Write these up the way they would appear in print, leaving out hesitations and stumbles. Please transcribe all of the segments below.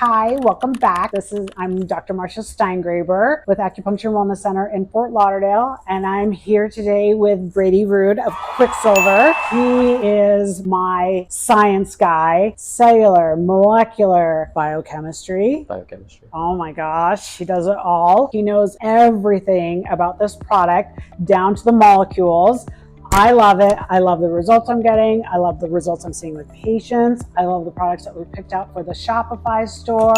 Hi, welcome back. I'm Dr. Marcia Steingraber with Acupuncture Wellness Center in Fort Lauderdale, and I'm here today with Brady Rood of Quicksilver. He is my science guy, cellular, molecular, biochemistry. Oh my gosh, he does it all. He knows everything about this product down to the molecules. I love it. I love the results I'm getting. I love the results I'm seeing with patients. I love the products that we picked out for the Shopify store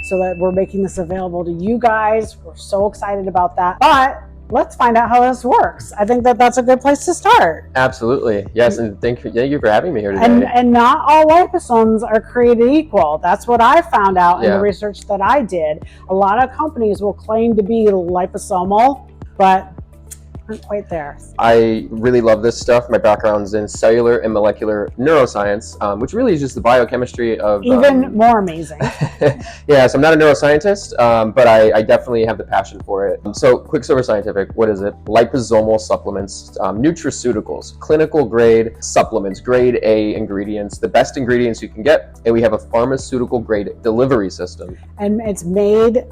so that we're making this available to you guys. We're so excited about that. But let's find out how this works. I think that that's a good place to start. Absolutely. Yes, and thank you for having me here today. And not all liposomes are created equal. That's what I found out in the research that I did. A lot of companies will claim to be liposomal, but aren't quite there. I really love this stuff. My background's in cellular and molecular neuroscience, which really is just the biochemistry of... Even more amazing. Yeah, so I'm not a neuroscientist, but I definitely have the passion for it. So Quicksilver Scientific, what is it? Liposomal supplements, nutraceuticals, clinical grade supplements, grade A ingredients, the best ingredients you can get, and we have a pharmaceutical grade delivery system. And it's made,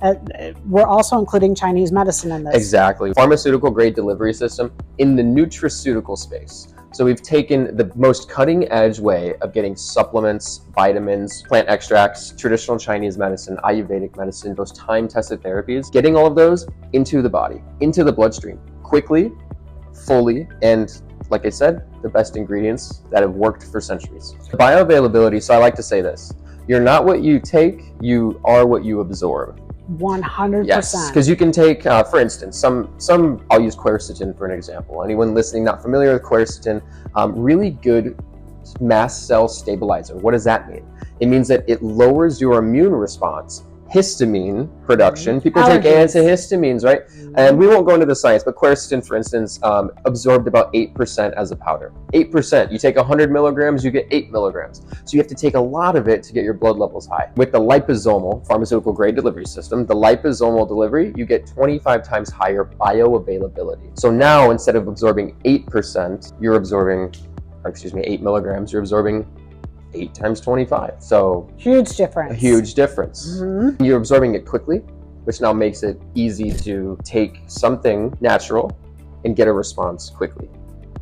we're also including Chinese medicine in this. Exactly. Pharmaceutical grade delivery system in the nutraceutical space. So we've taken the most cutting edge way of getting supplements, vitamins, plant extracts, traditional Chinese medicine, Ayurvedic medicine, those time-tested therapies, getting all of those into the body, into the bloodstream, quickly, fully, and like I said, the best ingredients that have worked for centuries. Bioavailability, so I like to say this, you're not what you take, you are what you absorb. 100%. Yes, because you can take, for instance, some I'll use quercetin for an example. Anyone listening not familiar with quercetin, really good mast cell stabilizer. What does that mean? It means that it lowers your immune response, histamine production. People take antihistamines, right? And we won't go into the science, but quercetin, for instance, absorbed about 8% as a powder. 8%. You take 100 milligrams, you get 8 milligrams. So you have to take a lot of it to get your blood levels high. With the liposomal pharmaceutical grade delivery system, the liposomal delivery, you get 25 times higher bioavailability. So now instead of absorbing 8%, you're absorbing, 8 milligrams, you're absorbing 8 times 25. So huge difference. A huge difference. Mm-hmm. You're absorbing it quickly, which now makes it easy to take something natural and get a response quickly.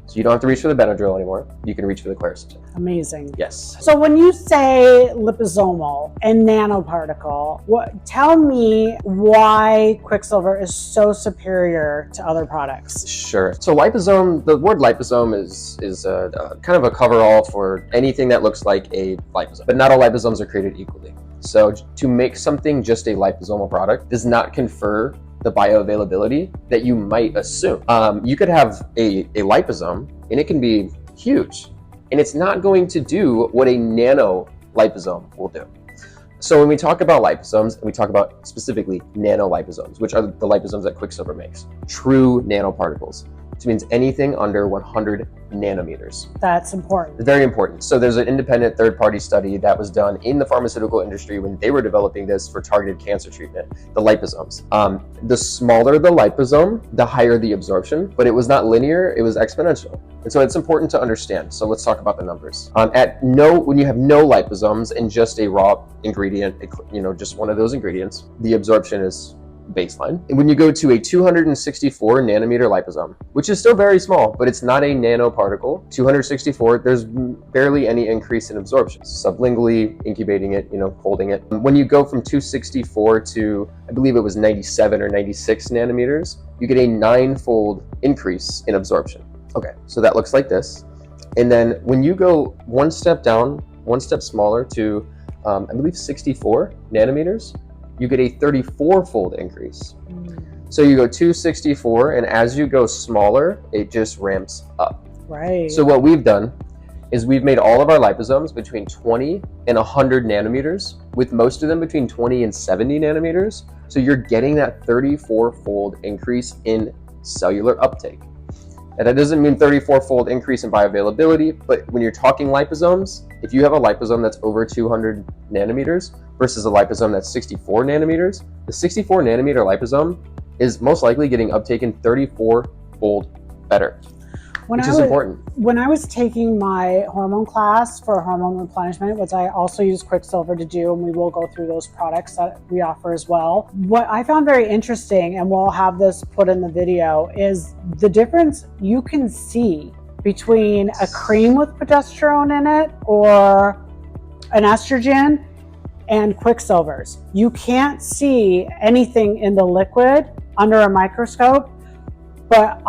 So you don't have to reach for the Benadryl anymore. You can reach for the quercetin. Amazing. Yes. So when you say liposomal and nanoparticle, tell me why Quicksilver is so superior to other products. Sure. So liposome, the word liposome is a kind of a cover-all for anything that looks like a liposome, but not all liposomes are created equally. So to make something just a liposomal product does not confer the bioavailability that you might assume. You could have a liposome and it can be huge and it's not going to do what a nano liposome will do. So when we talk about liposomes, we talk about specifically nanoliposomes, which are the liposomes that Quicksilver makes, true nanoparticles, which means anything under 100 nanometers. That's important. Very important. So there's an independent third-party study that was done in the pharmaceutical industry when they were developing this for targeted cancer treatment, the liposomes. The smaller the liposome, the higher the absorption, but it was not linear, it was exponential. And so it's important to understand. So let's talk about the numbers. When you have no liposomes and just a raw ingredient, just one of those ingredients, the absorption is baseline. And when you go to a 264 nanometer liposome, which is still very small, but it's not a nanoparticle, 264, there's barely any increase in absorption. Sublingually, incubating it, holding it. When you go from 264 to, I believe it was 97 or 96 nanometers, you get a 9-fold increase in absorption. Okay, so that looks like this. And then when you go one step down, one step smaller to, I believe 64 nanometers, you get a 34-fold increase. So you go 264, and as you go smaller, it just ramps up. Right. So what we've done is we've made all of our liposomes between 20 and 100 nanometers, with most of them between 20 and 70 nanometers. So you're getting that 34-fold increase in cellular uptake. And that doesn't mean 34-fold increase in bioavailability, but when you're talking liposomes, if you have a liposome that's over 200 nanometers versus a liposome that's 64 nanometers, the 64 nanometer liposome is most likely getting uptaken 34-fold better. which is important. When I was taking my hormone class for hormone replenishment, which I also use Quicksilver to do, and we will go through those products that we offer as well. What I found very interesting, and we'll have this put in the video, is the difference you can see between a cream with progesterone in it or an estrogen and Quicksilvers. You can't see anything in the liquid under a microscope, but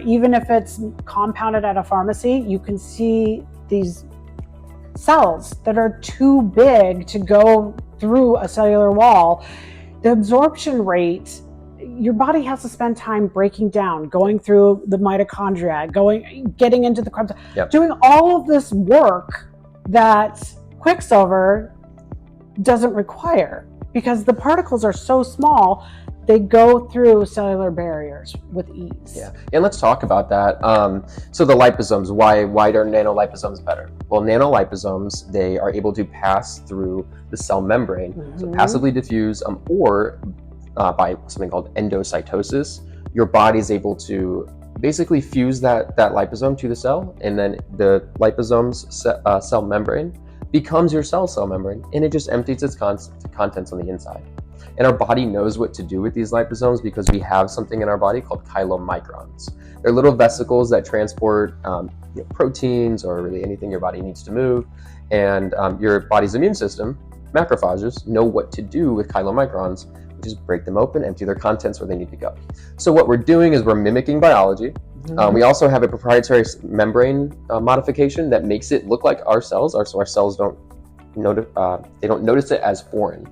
even if it's compounded at a pharmacy, you can see these cells that are too big to go through a cellular wall. The absorption rate, your body has to spend time breaking down, going through the mitochondria, getting into the chromosome, doing all of this work that Quicksilver doesn't require, because the particles are so small, they go through cellular barriers with ease. Yeah, and let's talk about that. So the liposomes, why are nanoliposomes better? Well, nanoliposomes, they are able to pass through the cell membrane, so passively diffuse, or by something called endocytosis. Your body is able to basically fuse that liposome to the cell, and then the liposome's cell membrane becomes your cell membrane, and it just empties its contents on the inside. And our body knows what to do with these liposomes because we have something in our body called chylomicrons. They're little vesicles that transport proteins or really anything your body needs to move. And your body's immune system, macrophages, know what to do with chylomicrons, which is break them open, empty their contents where they need to go. So what we're doing is we're mimicking biology. We also have a proprietary membrane modification that makes it look like our cells. So our cells don't notice it as foreign.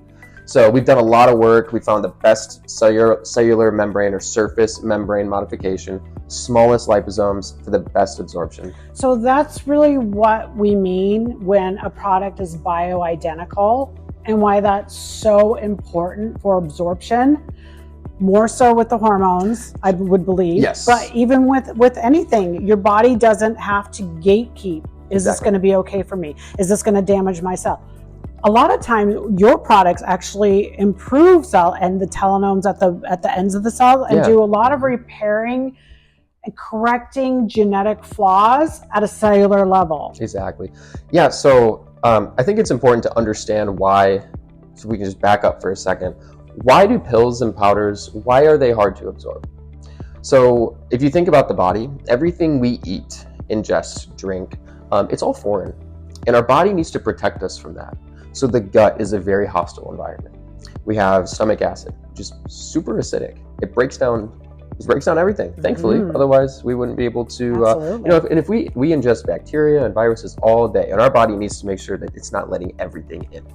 So we've done a lot of work. We found the best cellular membrane or surface membrane modification, smallest liposomes for the best absorption. So that's really what we mean when a product is bioidentical, and why that's so important for absorption. More so with the hormones, I would believe. Yes. But even with anything, your body doesn't have to gatekeep. Is this going to be okay for me? Is this going to damage my cell? A lot of times, your products actually improve cell and the telenomes at the ends of the cell, and do a lot of repairing and correcting genetic flaws at a cellular level. Exactly. Yeah. So I think it's important to understand why. So we can just back up for a second. Why do pills and powders, why are they hard to absorb? So if you think about the body, everything we eat, ingest, drink, it's all foreign. And our body needs to protect us from that. So the gut is a very hostile environment. We have stomach acid, just super acidic. It breaks down everything, thankfully. Otherwise, we wouldn't be able to, if we ingest bacteria and viruses all day, and our body needs to make sure that it's not letting everything in.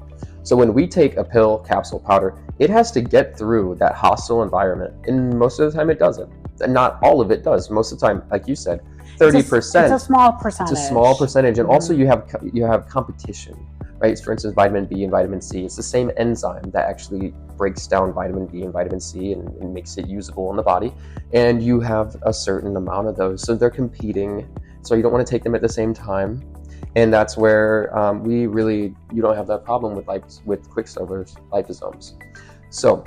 So when we take a pill, capsule, powder, it has to get through that hostile environment, and most of the time it doesn't. And not all of it does. Most of the time, like you said, 30%. It's a small percentage. It's a small percentage, and also you have competition, right? For instance, vitamin B and vitamin C. It's the same enzyme that actually breaks down vitamin B and vitamin C and makes it usable in the body. And you have a certain amount of those, so they're competing. So you don't want to take them at the same time. And that's where you don't have that problem with Quicksilver's liposomes. So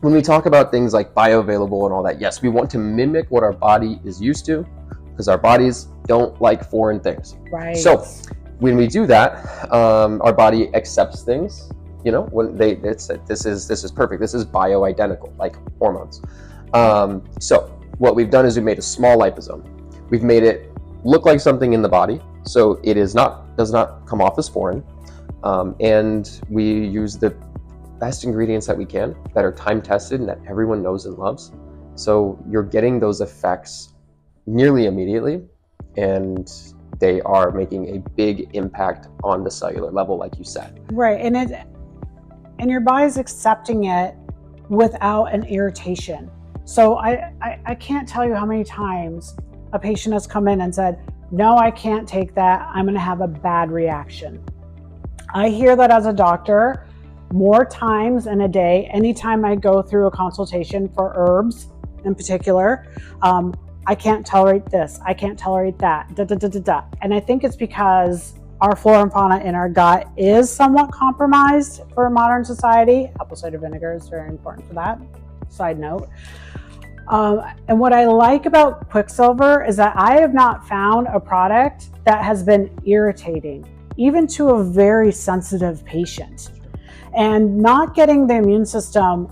when we talk about things like bioavailable and all that, yes, we want to mimic what our body is used to, because our bodies don't like foreign things. Right. So when we do that, our body accepts things. When this is perfect. This is bioidentical, like hormones. So what we've done is we've made a small liposome. We've made it look like something in the body, so it does not come off as foreign, and we use the best ingredients that we can, that are time tested and that everyone knows and loves. So you're getting those effects nearly immediately, and they are making a big impact on the cellular level, like you said. Right, and your body's accepting it without an irritation. So I can't tell you how many times a patient has come in and said, no, I can't take that. I'm going to have a bad reaction. I hear that as a doctor more times in a day. Anytime I go through a consultation for herbs in particular, I can't tolerate this. I can't tolerate that. And I think it's because our flora and fauna in our gut is somewhat compromised for modern society. Apple cider vinegar is very important for that. Side note. And what I like about Quicksilver is that I have not found a product that has been irritating, even to a very sensitive patient. And not getting the immune system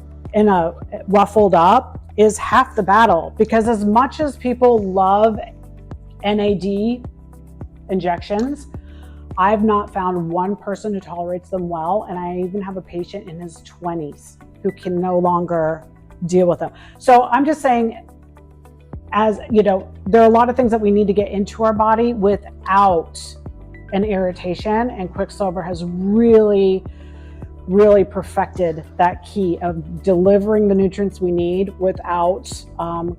ruffled up is half the battle, because as much as people love NAD injections, I've not found one person who tolerates them well. And I even have a patient in his 20s who can no longer deal with them. So I'm just saying, as you know, there are a lot of things that we need to get into our body without an irritation, and Quicksilver has really perfected that key of delivering the nutrients we need without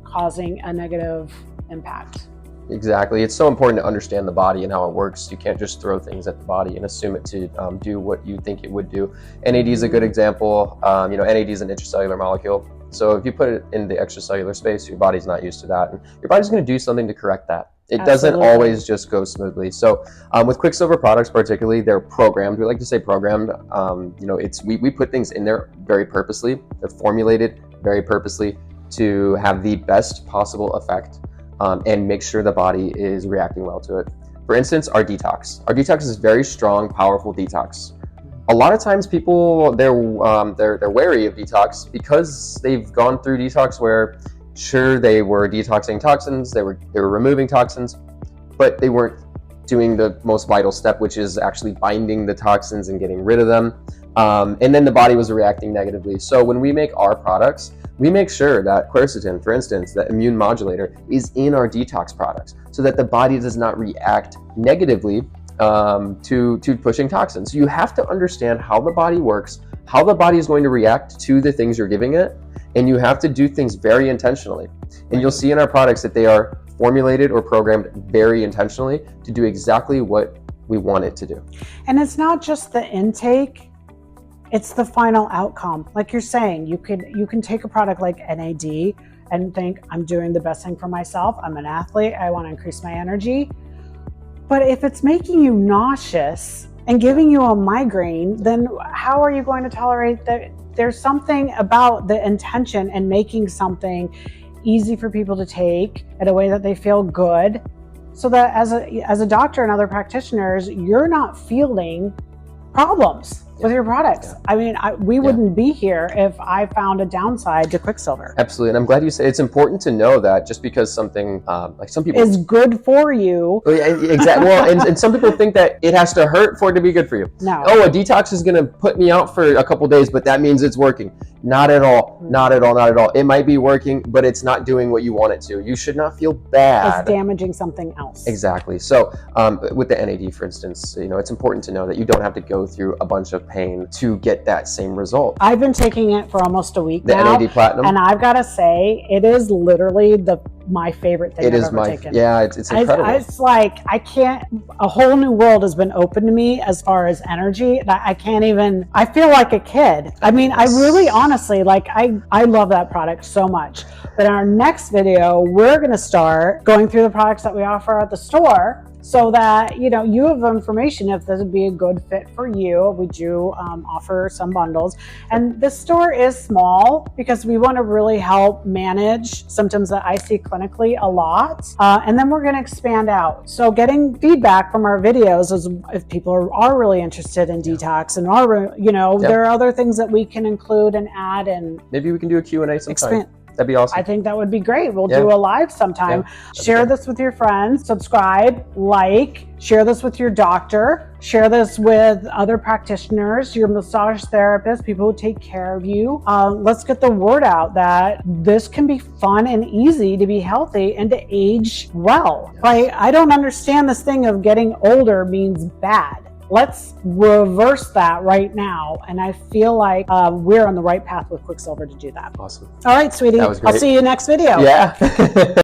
causing a negative impact. Exactly. It's so important to understand the body and how it works. You can't just throw things at the body and assume it to do what you think it would do. NAD is a good example. NAD is an intracellular molecule. So if you put it in the extracellular space, your body's not used to that, and your body's going to do something to correct that. It Absolutely. doesn't always just go smoothly. So with Quicksilver products particularly, they're programmed. We like to say programmed. We put things in there very purposely. They're formulated very purposely to have the best possible effect and make sure the body is reacting well to it. For instance, our detox. Our detox is very strong, powerful detox. A lot of times people, they're wary of detox because they've gone through detox where, sure, they were detoxing toxins, they were removing toxins, but they weren't doing the most vital step, which is actually binding the toxins and getting rid of them. And then the body was reacting negatively. So when we make our products, we make sure that quercetin, for instance, the immune modulator, is in our detox products so that the body does not react negatively to pushing toxins. So you have to understand how the body works, how the body is going to react to the things you're giving it, and you have to do things very intentionally. And you'll see in our products that they are formulated or programmed very intentionally to do exactly what we want it to do. And it's not just the intake, it's the final outcome. Like you're saying, you can take a product like NAD and think, I'm doing the best thing for myself. I'm an athlete. I want to increase my energy. But if it's making you nauseous and giving you a migraine, then how are you going to tolerate that? There's something about the intention and making something easy for people to take in a way that they feel good, so that as a doctor and other practitioners, you're not feeling problems with your products. Yeah. I mean, we wouldn't be here if I found a downside to Quicksilver. Absolutely, and I'm glad you say it's important to know that just because something, like some people, is good for you. Yeah, exactly. Well, and some people think that it has to hurt for it to be good for you. No. Oh, a detox is going to put me out for a couple days, but that means it's working. Not at all. Not at all. Not at all. It might be working, but it's not doing what you want it to. You should not feel bad. It's damaging something else. Exactly. So with the NAD, for instance, it's important to know that you don't have to go through a bunch of pain to get that same result. I've been taking it for almost a week now. The NAD Platinum. And I've got to say, it is literally my favorite thing I've ever taken. Yeah, it's incredible. It's like, a whole new world has been open to me as far as energy. I feel like a kid. I mean, I really, honestly, I love that product so much. But in our next video, we're going to start going through the products that we offer at the store, so that you have information if this would be a good fit for you. We do offer some bundles, and the store is small because we want to really help manage symptoms that I see clinically a lot, and then we're going to expand out. So getting feedback from our videos is if people are really interested in detox and there are other things that we can include and add, and maybe we can do a Q&A sometime. Expand. That'd be awesome. I think that would be great. We'll do a live sometime. Share this with your friends, subscribe, share this with your doctor, share this with other practitioners, your massage therapist, people who take care of you. Let's get the word out that this can be fun and easy to be healthy and to age well. I don't understand this thing of getting older means bad. Let's reverse that right now. And I feel like we're on the right path with Quicksilver to do that. Awesome. All right, sweetie. That was great. I'll see you next video. Yeah.